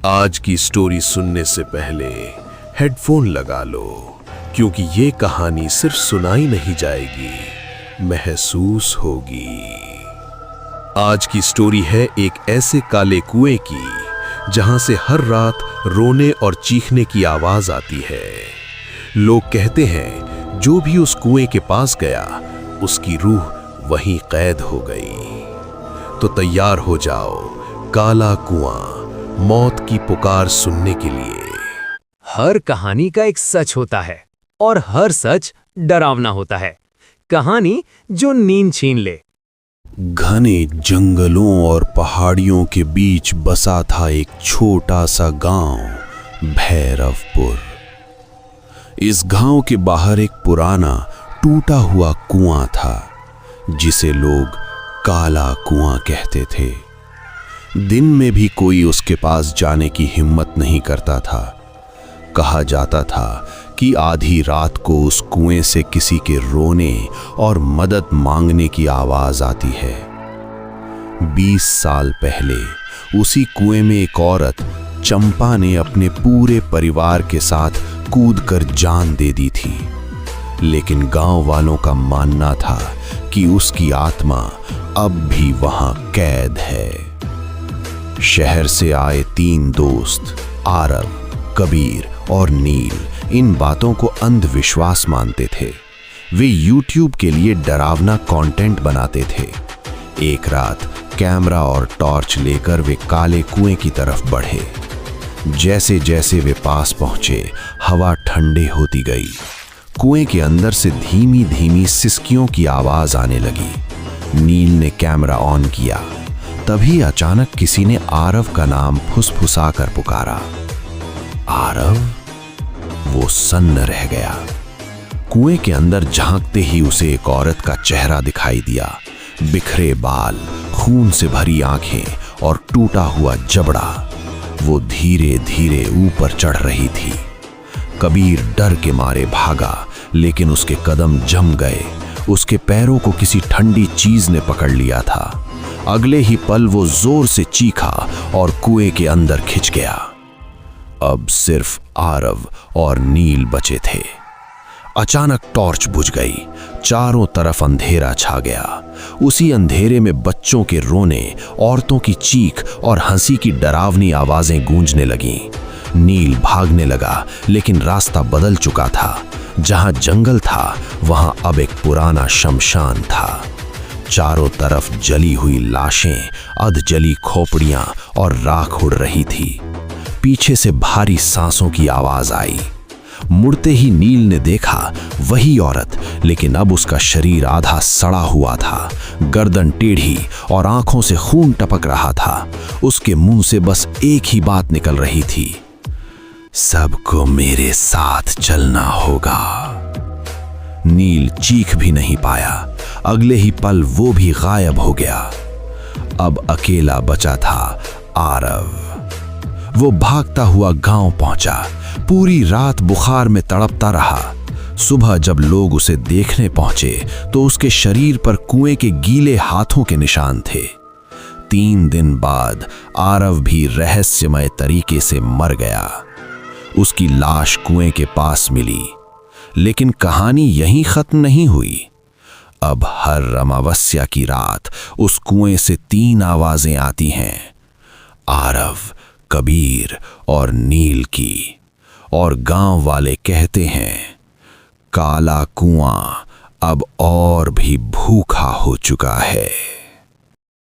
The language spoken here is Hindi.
आज की स्टोरी सुनने से पहले हेडफोन लगा लो, क्योंकि ये कहानी सिर्फ सुनाई नहीं जाएगी, महसूस होगी। आज की स्टोरी है एक ऐसे काले कुएं की जहां से हर रात रोने और चीखने की आवाज आती है। लोग कहते हैं जो भी उस कुएं के पास गया उसकी रूह वहीं कैद हो गई। तो तैयार हो जाओ काला कुआं, मौत की पुकार सुनने के लिए। हर कहानी का एक सच होता है और हर सच डरावना होता है। कहानी जो नींद छीन ले। घने जंगलों और पहाड़ियों के बीच बसा था एक छोटा सा गांव, भैरवपुर। इस गांव के बाहर एक पुराना टूटा हुआ कुआं था, जिसे लोग काला कुआं कहते थे। दिन में भी कोई उसके पास जाने की हिम्मत नहीं करता था। कहा जाता था कि आधी रात को उस कुएं से किसी के रोने और मदद मांगने की आवाज आती है। 20 साल पहले उसी कुएं में एक औरत चंपा ने अपने पूरे परिवार के साथ कूदकर जान दे दी थी। लेकिन गांव वालों का मानना था कि उसकी आत्मा अब भी वहां कैद है। शहर से आए 3 दोस्त, आरव, कबीर और नील, इन बातों को अंधविश्वास मानते थे। वे YouTube के लिए डरावना कंटेंट बनाते थे। एक रात कैमरा और टॉर्च लेकर वे काले कुएं की तरफ बढ़े। जैसे जैसे वे पास पहुंचे, हवा ठंडी होती गई। कुएं के अंदर से धीमी धीमी सिसकियों की आवाज आने लगी। नील ने कैमरा ऑन किया। तभी अचानक किसी ने आरव का नाम फुसफुसा कर पुकारा। आरव? वो सन्न रह गया। कुएं के अंदर झांकते ही उसे एक औरत का चेहरा दिखाई दिया। बिखरे बाल, खून से भरी आंखें और टूटा हुआ जबड़ा। वो धीरे धीरे ऊपर चढ़ रही थी। कबीर डर के मारे भागा, लेकिन उसके कदम जम गए। उसके पैरों को किसी ठंडी चीज ने पकड़ लिया था। अगले ही पल वो जोर से चीखा और कुएं के अंदर खिंच गया। अब सिर्फ आरव और नील बचे थे। अचानक टॉर्च बुझ गई। चारों तरफ अंधेरा छा गया। उसी अंधेरे में बच्चों के रोने, औरतों की चीख और हंसी की डरावनी आवाजें गूंजने लगीं। नील भागने लगा, लेकिन रास्ता बदल चुका था। जहां जंगल था, वहां अब एक पुराना शमशान था। चारों तरफ जली हुई लाशें, अधजली खोपड़ियां और राख उड़ रही थी। पीछे से भारी सांसों की आवाज आई। मुड़ते ही नील ने देखा वही औरत, लेकिन अब उसका शरीर आधा सड़ा हुआ था। गर्दन टेढ़ी और आंखों से खून टपक रहा था। उसके मुंह से बस एक ही बात निकल रही थी, सबको मेरे साथ चलना होगा। नील चीख भी नहीं पाया। अगले ही पल वो भी गायब हो गया। अब अकेला बचा था आरव। वो भागता हुआ गांव पहुंचा। पूरी रात बुखार में तड़पता रहा। सुबह जब लोग उसे देखने पहुंचे तो उसके शरीर पर कुएं के गीले हाथों के निशान थे। 3 दिन बाद आरव भी रहस्यमय तरीके से मर गया। उसकी लाश कुएं के पास मिली। लेकिन कहानी यहीं खत्म नहीं हुई। अब हर अमावस्या की रात उस कुएं से 3 आवाजें आती हैं, आरव, कबीर और नील की। और गांव वाले कहते हैं काला कुआं अब और भी भूखा हो चुका है।